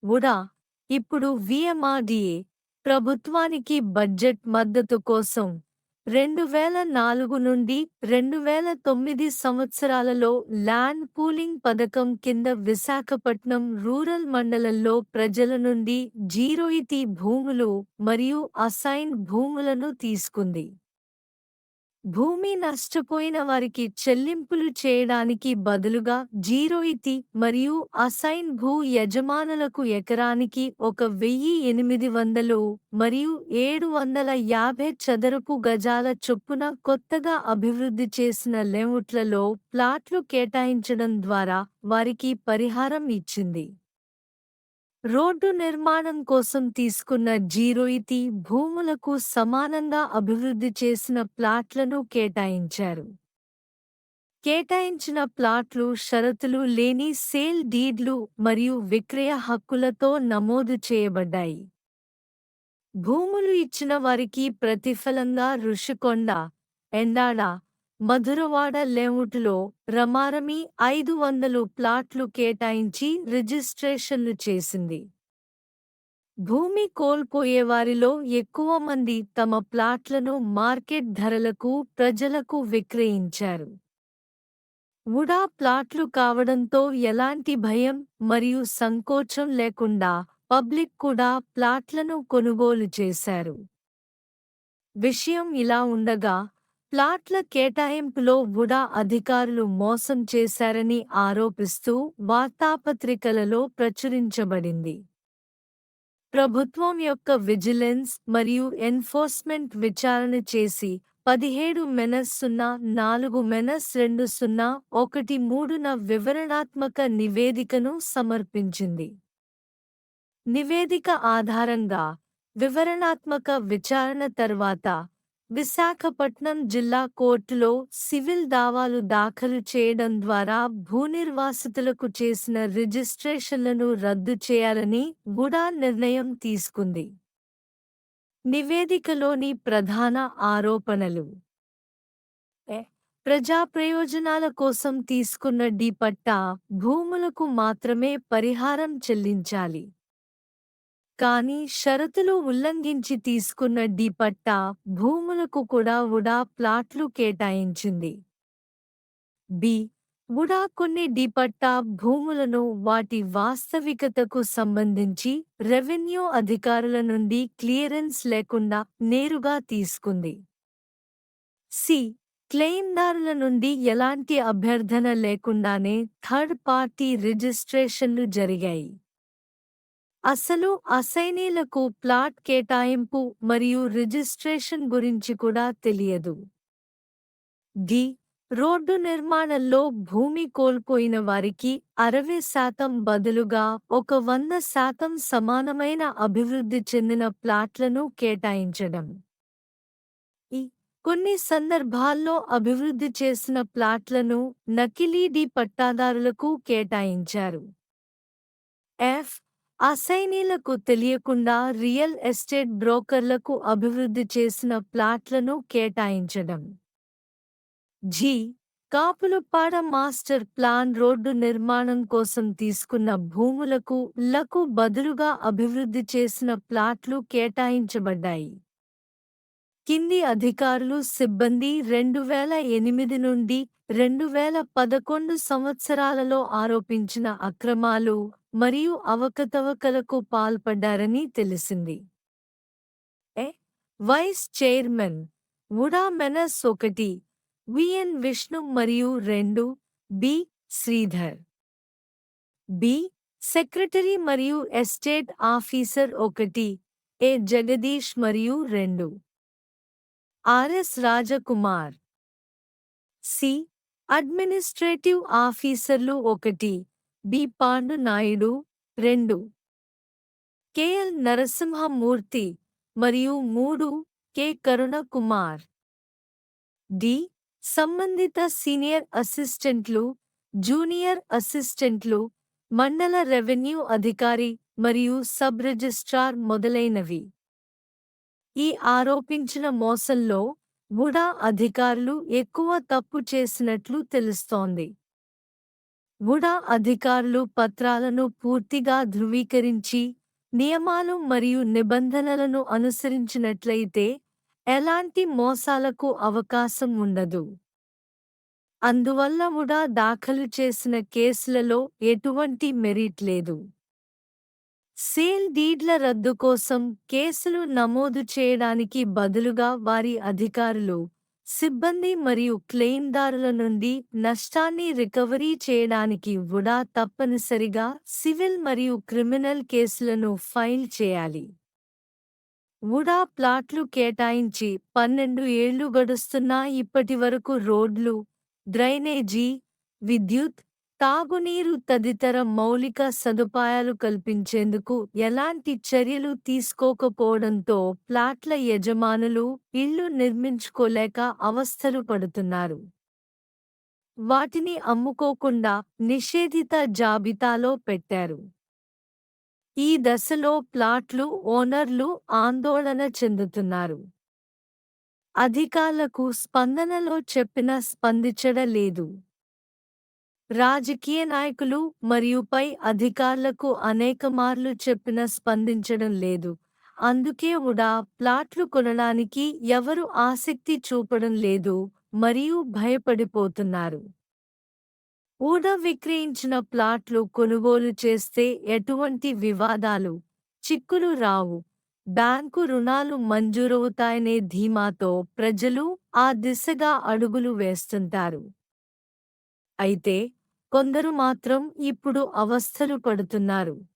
వుడా ఇప్పుడు వీఎంఆర్డీఏ ప్రభుత్వానికి బడ్జెట్ మద్దతు కోసం 2004 నుండి 2009 సంవత్సరాలలో ల్యాండ్ పూలింగ్ పథకం కింద విశాఖపట్నం రూరల్ మండలంలో ప్రజల నుండి జీరోయితీ భూములు మరియు అసైన్ భూములను తీసుకుంది. భూమి నష్టపోయిన వారికి చెల్లింపులు చేయడానికి బదులుగా జీరోయితీ మరియు అసైన్ భూ యజమానులకు ఎకరానికి 1,800 మరియు 750 చదరపు గజాల చొప్పున కొత్తగా అభివృద్ధి చేసిన లేఅవుట్లలో ప్లాట్లు కేటాయించడం ద్వారా వారికి పరిహారం ఇచ్చింది. రోడ్డు నిర్మాణం కోసం తీసుకున్న జీరోయితీ భూములకు సమానంగా అభివృద్ధి చేసిన ప్లాట్లను కేటాయించారు. కేటాయించిన ప్లాట్లు షరతులు లేని సేల్ డీడ్లు మరియు విక్రయ హక్కులతో నమోదు చేయబడ్డాయి. భూములు ఇచ్చిన వారికి ప్రతిఫలంగా రుషికొండ, ఎండాడ, మధురవాడ లేఅవుట్లో రమారమి 500 ప్లాట్లు కేటాయించి రిజిస్ట్రేషన్లు చేసింది. భూమి కోల్పోయేవారిలో ఎక్కువ మంది తమ ప్లాట్లను మార్కెట్ ధరలకు ప్రజలకు విక్రయించారు. వుడా ప్లాట్లు కావడంతో ఎలాంటి భయం మరియు సంకోచం లేకుండా పబ్లిక్ కూడా ప్లాట్లను కొనుగోలు చేశారు. విషయం ఇలా ఉండగా, ప్లాట్ల కేటాయింపులో వుడా అధికారులు మోసం చేశారని ఆరోపిస్తూ వార్తాపత్రికలలో ప్రచురించబడింది. ప్రభుత్వం యొక్క విజిలెన్స్ మరియు ఎన్ఫోర్స్మెంట్ విచారణ చేసి 17-04-2013న వివరణాత్మక నివేదికను సమర్పించింది. నివేదిక ఆధారంగా వివరణాత్మక విచారణ తర్వాత విశాఖపట్నం జిల్లా కోర్టులో సివిల్ దావాలు దాఖలు చేయడం ద్వారా భూనిర్వాసితులకు చేసిన రిజిస్ట్రేషన్లను రద్దు చేయాలని వుడా నిర్ణయం తీసుకుంది. నివేదికలోని ప్రధాన ఆరోపణలు: ప్రజా ప్రయోజనాల కోసం తీసుకున్న డి పట్టా భూములకు మాత్రమే పరిహారం చెల్లించాలి. కానీ షరతులు ఉల్లంఘించి తీసుకున్న డి పట్టా భూములకు కూడా వుడా ప్లాట్లు కేటాయించింది. బి. వుడా కొన్ని డి పట్టా భూములను వాటి వాస్తవికతకు సంబంధించి రెవెన్యూ అధికారుల నుండి క్లియరెన్స్ లేకుండా నేరుగా తీసుకుంది. సి. క్లెయిమ్దారుల నుండి ఎలాంటి అభ్యర్థన లేకుండానే థర్డ్ పార్టీ రిజిస్ట్రేషన్లు జరిగాయి. అసలు అసైనీలకు ప్లాట్ కేటాయింపు మరియు రిజిస్ట్రేషన్ గురించి కూడా తెలియదు. డి. రోడ్డు నిర్మాణంలో భూమి కోల్పోయిన వారికి 60% బదులుగా 100% సమానమైన అభివృద్ధి చెందిన ప్లాట్లను కేటాయించడం. కొన్ని సందర్భాల్లో అభివృద్ధి చేసిన ప్లాట్లను నకిలీ డి పట్టాదారులకు కేటాయించారు. ఎఫ్. అసైనీలకు తెలియకుండా రియల్ ఎస్టేట్ బ్రోకర్లకు అభివృద్ధి చేసిన ప్లాట్లను కేటాయించడం. G. Kapuluppada master plan road నిర్మాణం కోసం తీసుకున్న భూములకు లకు బదులుగా అభివృద్ధి చేసిన ప్లాట్లు కేటాయించబడ్డాయి. కింది అధికారులు సిబ్బంది 2008 నుండి 2011 సంవత్సరాలలో ఆరోపించిన అక్రమాలు మరియు అవకతవకలకు పాల్పడ్డారని తెలిసింది. వైస్ చైర్మన్ వుడా మెనస్ 1, విఎన్ విష్ణు మరియు 2, బి. శ్రీధర్. బి. సెక్రటరీ మరియు ఎస్టేట్ ఆఫీసర్ 1, ఏ. జగదీష్ మరియు 2, ఆర్ఎస్ రాజకుమార్. సి. అడ్మినిస్ట్రేటివ్ ఆఫీసర్లు 1, బి. పాండు నాయుడు, 2, కెఎల్ నరసింహమూర్తి మరియు 3, కె. కరుణ కుమార్. డి. సంబంధిత సీనియర్ అసిస్టెంట్లు, జూనియర్ అసిస్టెంట్లు, మండల రెవెన్యూ అధికారి మరియు సబ్ రిజిస్ట్రార్ మొదలైనవి. ఈ ఆరోపించిన మోసంలో వుడా అధికారులు ఎక్కువ తప్పు చేసినట్లు తెలుస్తోంది. వుడా అధికారులు పత్రాలను పూర్తిగా ధృవీకరించి, నియమాలు మరియు నిబంధనలను అనుసరించినట్లయితే, ఎలాంటి మోసాలకు అవకాశం ఉండదు. అందువల్ల వుడా దాఖలు చేసిన కేసులలో ఎటువంటి మెరిట్ లేదు. సేల్ డీడ్ల రద్దు కోసం కేసులు నమోదు చేయడానికి బదులుగా వారి అధికారులు, సిబ్బంది మరియు క్లెయిమ్దారుల నుండి నష్టాన్ని రికవరీ చేయడానికి వుడా తప్పనిసరిగా సివిల్ మరియు క్రిమినల్ కేసులను ఫైల్ చేయాలి. వుడా ప్లాట్లు కేటాయించి 12 ఏళ్లు గడుస్తున్నా ఇప్పటివరకు రోడ్లు, డ్రైనేజీ, విద్యుత్, తాగునీరు తదితర మౌలిక సదుపాయాలు కల్పించేందుకు ఎలాంటి చర్యలు తీసుకోకపోవడంతో ప్లాట్ల యజమానులు ఇళ్లు నిర్మించుకోలేక అవస్థలు పడుతున్నారు. వాటిని అమ్ముకోకుండా నిషేధిత జాబితాలో పెట్టారు. ఈ దశలో ప్లాట్లు ఓనర్లు ఆందోళన చెందుతున్నారు. అధికారులకు స్పందనలో చెప్పినా స్పందించడం లేదు. రాజకీయ నాయకులు మరియు పై అధికారులకు అనేకమార్లు చెప్పినా స్పందించడం లేదు. అందుకే వుడా ప్లాట్లు కొనడానికి ఎవరు ఆసక్తి చూపడం లేదు మరియు భయపడిపోతున్నారు. వుడా విక్రయించిన ప్లాట్లు కొనుగోలు చేస్తే ఎటువంటి వివాదాలు, చిక్కులు రావు. బ్యాంకు రుణాలు మంజూరవుతాయనే ధీమాతో ప్రజలు ఆ దిశగా అడుగులు వేస్తుంటారు. అయితే కొందరు మాత్రం ఇప్పుడు అవస్థలు పడుతున్నారు.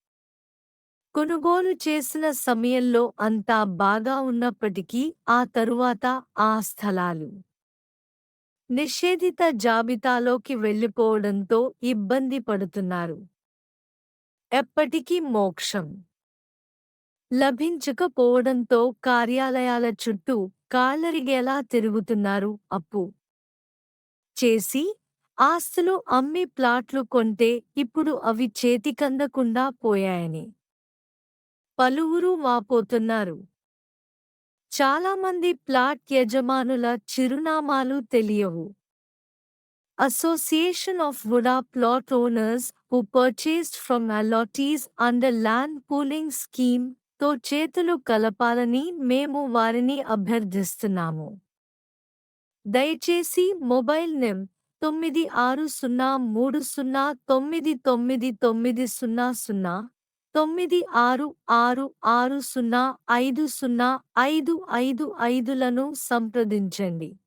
కొనుగోలు చేసిన సమయంలో అంతా బాగా ఉన్నప్పటికీ ఆ తరువాత ఆ స్థలాలు నిషేధిత జాబితాలోకి వెళ్ళిపోవడంతో ఇబ్బంది పడుతున్నారు. ఎప్పటికీ మోక్షం లభించకపోవడంతో కార్యాలయాల చుట్టూ కాళ్లరిగేలా తిరుగుతున్నారు. అప్పు చేసి ఆస్తులు అమ్మి ప్లాట్లు కొంటే ఇప్పుడు అవి చేతికందకుండా పోయాయని పలువురు వాపోతున్నారు. చాలామంది ప్లాట్ యజమానుల చిరునామాలు తెలియవు. Association of VUDA Plot Owners who purchased from allottees under land pooling scheme తో చేతులు కలపాలని మేము వారిని అభ్యర్థిస్తున్నాము. దయచేసి మొబైల్ నెం 9630309990 966660505555లను సంప్రదించండి.